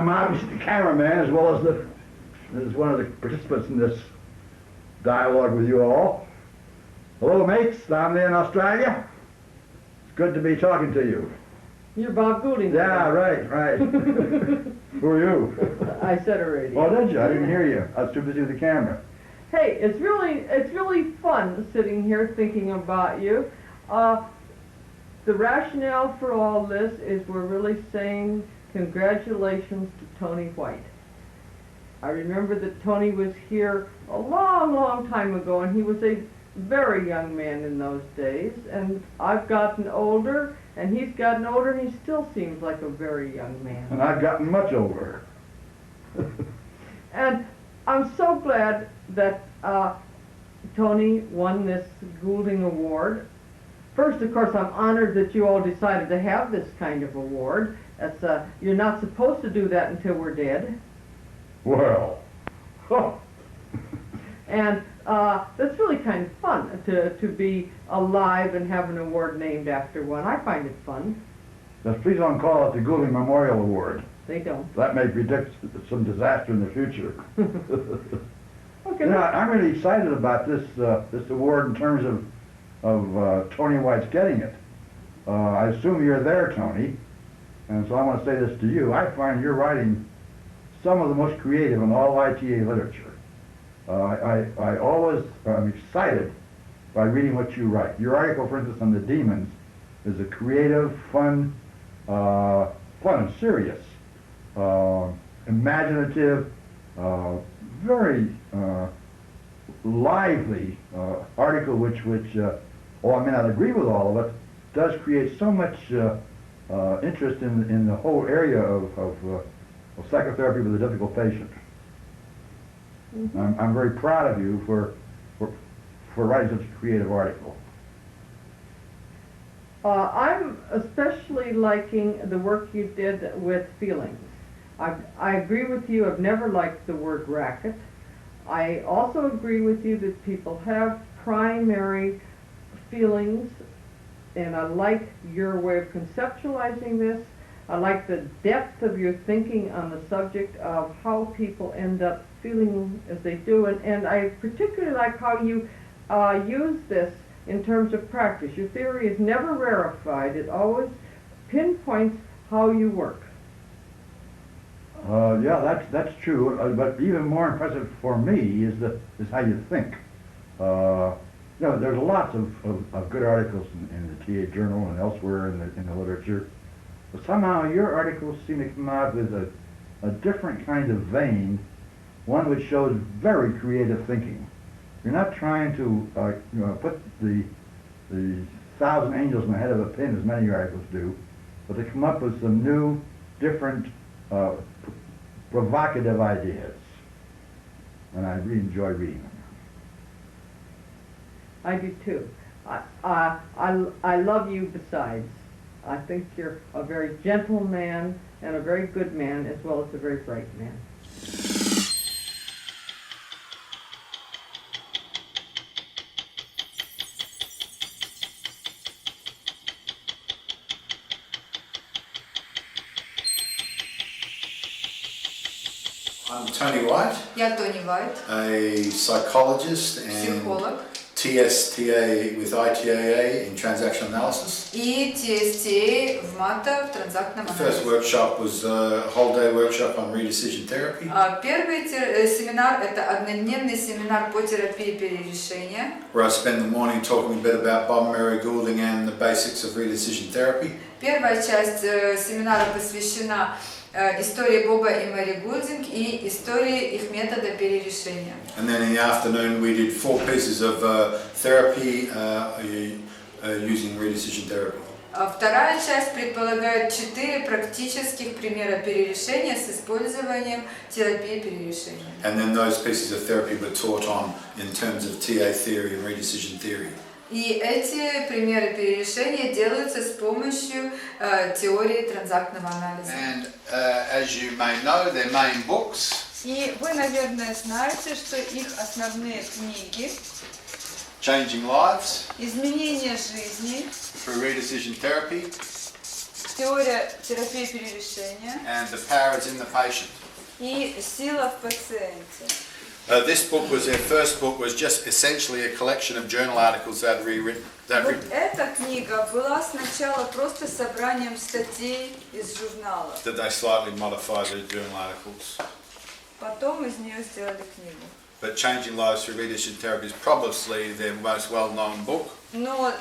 I'm obviously the cameraman as well as one of the participants in this dialogue with you all. Hello, mates. I'm there in Australia. It's good to be talking to you. You're Bob Goulding. Yeah, right. Who are you? I said already. Oh, did you? I didn't hear you. I was too busy with the camera. Hey, it's really fun sitting here thinking about you. The rationale for all this is we're really saying congratulations to Tony White. I remember that Tony was here a long time ago, and he was a very young man in those days, and I've gotten older, and he's gotten older, and he still seems like a very young man. And I've gotten much older. And I'm so glad that Tony won this Goulding Award. First, of course, I'm honored that you all decided to have this kind of award. You're not supposed to do that until we're dead. Well. And that's really kind of fun to be alive and have an award named after one. I find it fun. Just please don't call it the Goulding Memorial Award. They don't. That may predict some disaster in the future. Okay. Yeah, I'm really excited about this award in terms of Tony White's getting it. I assume you're there, Tony, and so I want to say this to you. I find you're writing some of the most creative in all ITA literature. I always am excited by reading what you write. Your article, for instance, on the demons is a creative, fun and serious, imaginative, very lively article which I may not agree with all of it, does create so much interest in the whole area of psychotherapy with a difficult patient. Mm-hmm. I'm very proud of you for writing such a creative article. I'm especially liking the work you did with feelings. I agree with you, I've never liked the word racket. I also agree with you that people have primary feelings, and I like your way of conceptualizing this. I like the depth of your thinking on the subject of how people end up feeling as they do, and I particularly like how you use this in terms of practice. Your theory is never rarefied, it always pinpoints how you work. Yeah, that's true. But even more impressive for me is how you think. There's lots of good articles in the TA Journal and elsewhere in the literature. But somehow your articles seem to come out with a different kind of vein, one which shows very creative thinking. You're not trying to put the 1,000 angels in the head of a pin, as many articles do, but to come up with some new, different, provocative ideas. And I really enjoy reading them. I do too. I love you besides. I think you're a very gentle man and a very good man, as well as a very bright man. I'm Tony White. Я Тони Вайт, A psychologist and психолог TSTA with ITAA in transaction analysis. и TSTA в МАТА в транзактном The first анализе. workshop was a whole day workshop on redecision therapy. Первый семинар – это однодневный семинар по терапии перерешения, Where I spend the morning talking a bit about Bob Mary Goulding and the basics of redecision therapy. Первая часть семинара посвящена истории Боба и Мэри Гулдинг и истории их метода перерешения. And then in the afternoon we did 4 pieces of therapy using redecision therapy. Вторая часть предполагает 4 практических примера перерешения с использованием терапии перерешения. And then those pieces of therapy were taught on in terms of TA theory and redecision theory. И эти примеры перерешения делаются с помощью теории транзактного анализа. And as you may know, their main books И вы, наверное, знаете, что их основные книги Changing Lives «Изменение жизни» through Redecision Therapy, теория терапии перерешения and the power is in the patient. и сила в пациенте. This book was their first book, was just essentially a collection of journal articles they'd rewritten. Вот эта книга была сначала просто собранием статей из журнала. That they slightly modified the journal articles. Потом из нее сделали книгу. But Changing Lives Through Redition Therapy is probably their most well-known book. Но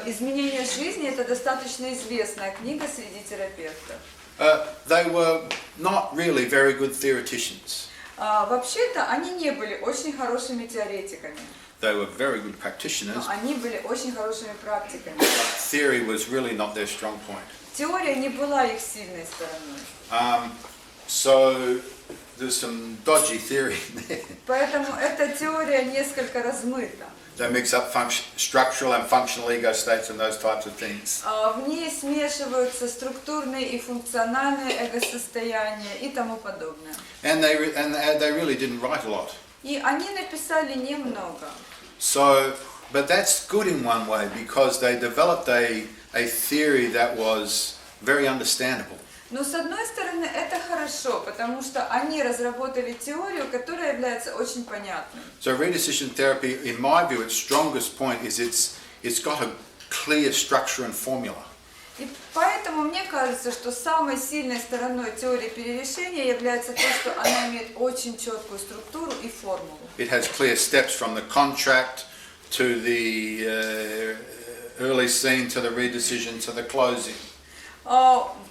«Изменение жизни» — это достаточно известная книга среди терапевтов. They were not really very good theoreticians. Вообще-то они не были очень хорошими теоретиками, They were very good practitioners. но они были очень хорошими практиками. Theory was really not their strong point. Теория не была их сильной стороной. So there's some dodgy theory in there. Поэтому эта теория несколько размыта. They mix up structural and functional ego states and those types of things. В ней смешиваются структурные и функциональные эго-состояния и тому подобное. And they really didn't write a lot. И они написали немного. So, but that's good in one way because they developed a theory that was very understandable. Но с одной стороны это хорошо, потому что они разработали теорию, которая является очень понятной. So redecision therapy, in my view, its strongest point is it's got a clear structure and formula. И поэтому мне кажется, что самой сильной стороной теории перерешения является то, что она имеет очень четкую структуру и формулу. It has clear steps from the contract to the early scene to the redecision to the closing.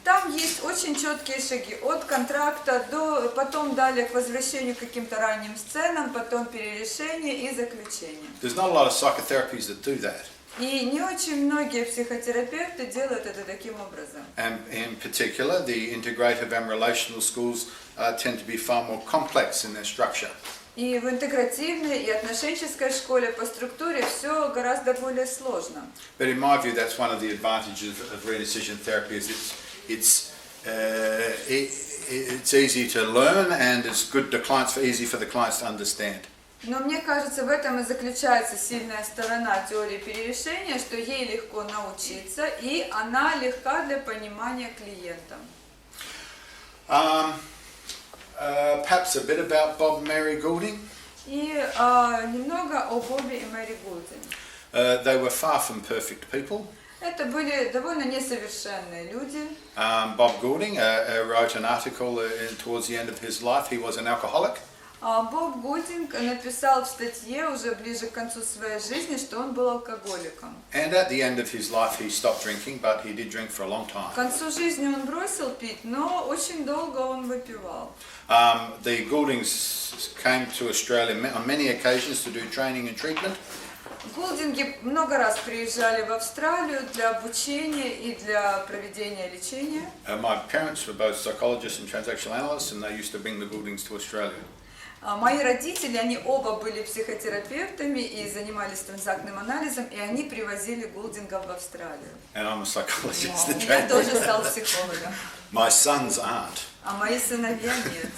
Там есть очень четкие шаги от контракта до потом далее к возвращению к каким-то ранним сценам, потом перерешение и заключение. There's not a lot of psychotherapies that do that. И не очень многие психотерапевты делают это таким образом. And in particular, the integrative and relational schools tend to be far more complex in their structure. И в интегративной и отношенческой школе по структуре все гораздо более сложно. But in my view, that's one of the advantages of redecision therapy is it's easy to learn and it's good to clients, easy for the clients to understand. Но мне кажется, в этом и заключается сильная сторона теории перерешения, что ей легко научиться, и она легка для понимания клиентам. Perhaps a bit about Bob and Mary Goulding. И немного о Бобе и Мэри Гулдинг. They were far from perfect people. Это были довольно несовершенные люди. Bob Goulding wrote an article towards the end of his life. He was an alcoholic. Боб Гулдинг написал в статье уже ближе к концу своей жизни, что он был алкоголиком. And at the end of his life he stopped drinking, but he did drink for a long time. К концу жизни он бросил пить, но очень долго он выпивал. The Gouldings came to Australia on many occasions to do training and treatment. Гулдинги много раз приезжали в Австралию для обучения и для проведения лечения. My parents were both psychologists and transactional analysts, and they used to bring the Gouldings to Australia. Мои родители, они оба были психотерапевтами и занимались транзактным анализом, и они привозили Гулдингов в Австралию. And I'm a psychologist and Я тоже trained. стал психологом, My sons aren't. а мои сыновья нет.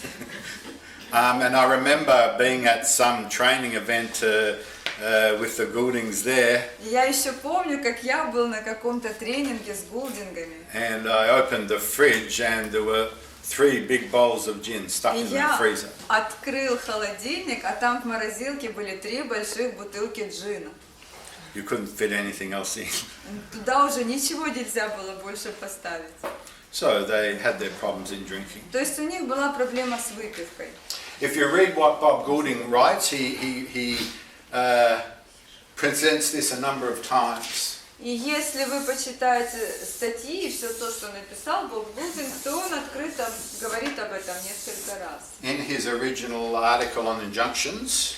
And I remember being at some training event with the Gouldings there, Я еще помню, как я был на каком-то тренинге с Гулдингами. and I opened the fridge and there were 3 big bowls of gin stuck И in the я freezer. открыл холодильник, а там в морозилке были 3 больших бутылки джина. You couldn't fit anything else in. Туда уже ничего нельзя было больше поставить. So they had their problems in drinking. То есть у них была проблема с выпивкой. If you read what Bob Goulding writes, he presents this a number of times. И если вы почитаете статьи и все то, что написал Боб Гулдинг, то он открыто говорит об этом несколько раз. In his original article on injunctions,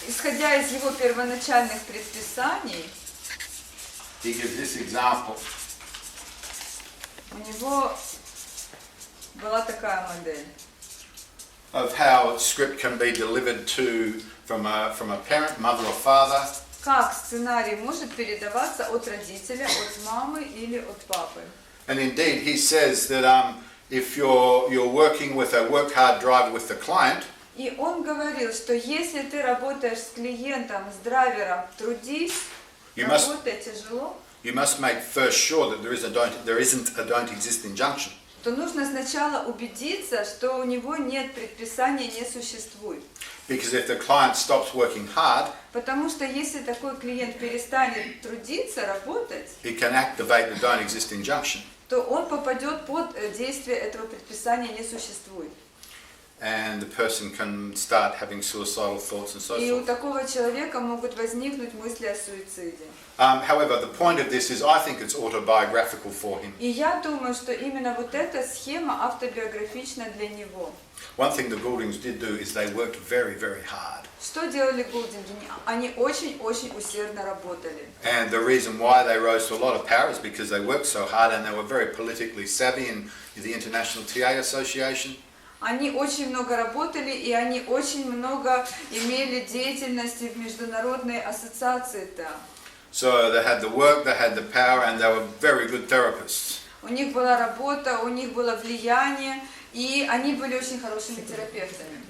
Исходя из его первоначальных предписаний, he gives this example. у него была такая модель. Of how script can be delivered from a parent, mother or father, Как сценарий может передаваться от родителя, от мамы или от папы. and indeed he says that if you're working with a work hard driver with the client, И он говорил, что если ты работаешь с клиентом, с драйвером, трудись, You must- работай тяжело, you must make first sure that there isn't a don't exist injunction. то нужно сначала убедиться, что у него нет предписания «не существует». Because if the client stops working hard, Потому что если такой клиент перестанет трудиться, работать, he can activate the don't exist injunction. то он попадет под действие этого предписания «не существует». And the person can start having suicidal thoughts and so И у forth. такого человека могут возникнуть мысли о суициде. However, the point of this is I think it's autobiographical for him. И я думаю, что именно вот эта схема автобиографична для него. One thing the Gouldings did do is they worked very, very hard. Что делали Гулдинги? Они очень-очень усердно работали. And the reason why they rose to a lot of power is because they worked so hard and they were very politically savvy in the International TA Association. Они очень много работали, и они очень много имели деятельности в международной ассоциации там. So they had the work, they had the power, and they were very good therapists. У них была работа, у них было влияние, и они были очень хорошими терапевтами.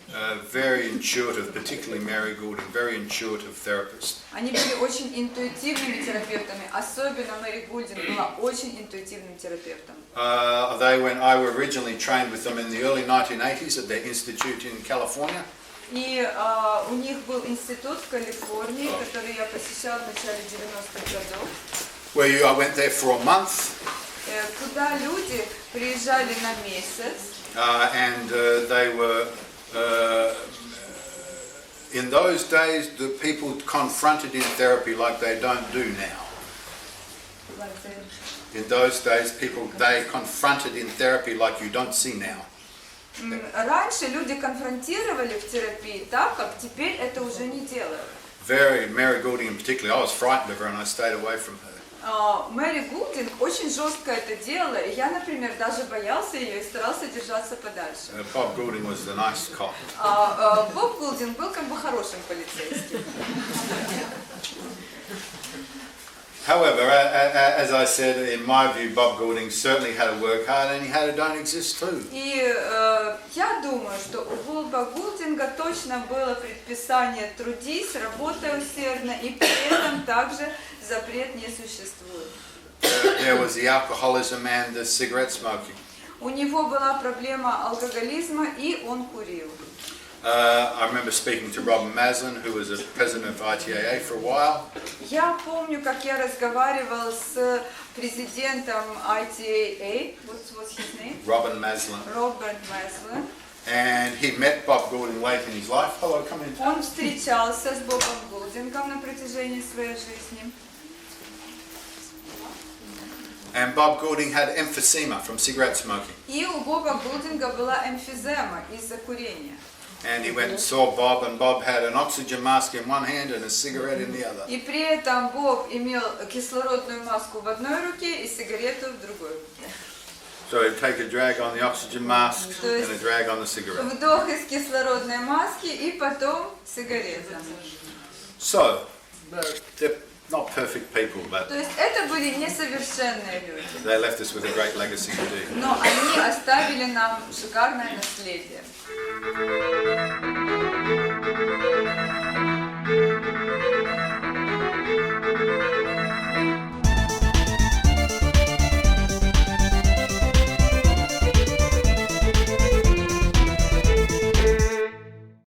Very intuitive, particularly Mary Goulding, very intuitive therapist. Они были очень интуитивными терапевтами, особенно Мэри Гулдинг была очень интуитивным терапевтом. I were originally trained with them in the early 1980s at their institute in California. И у них был институт в Калифорнии, который я посещала в начале 90-х годов, I went there for a month, куда люди приезжали на месяц. and they were, in those days, the people confronted in therapy like they don't do now. In those days, they confronted in therapy like you don't see now. Раньше люди конфронтировали в терапии так, как теперь это уже не делают. Mary Goulding in particular, I was frightened of her and I stayed away from her. Мэри Гулдинг очень жестко это делала, и я, например, даже боялся ее и старался держаться подальше. Bob Goulding was the nice cop. Боб Гулдинг был как бы хорошим полицейским. However, as I said, in my view, Bob Goulding certainly had to work hard and he had to don't exist too. И я думаю, что у Боба Гулдинга точно было предписание «трудись, работай усердно», и при этом также запрет не существует. There was the alcoholism and the cigarette smoking. У него была проблема алкоголизма, и он курил. I remember speaking to Robin Maslin, who was a president of ITAA for a while. Я помню, как я разговаривал с президентом ITAA, what's his name? Robin Maslin. Роберт Мэслин. And he met Bob Goulding late in his life. Hello, come in. Он встречался с Бобом Гулдингом на протяжении своей жизни. And Bob Goulding had emphysema from cigarette smoking. И у Боба Гулдинга была эмфизема из-за курения. And he went and saw Bob, and Bob had an oxygen mask in one hand and a cigarette in the other. И при этом Боб имел кислородную маску в одной руке и сигарету в другой руке. So he'd take a drag on the oxygen mask and a drag on the cigarette. Вдох из кислородной маски и потом сигарета. So, they're not perfect people, but То есть это были несовершенные люди. they left us with a great legacy indeed. Но они оставили нам шикарное наследие.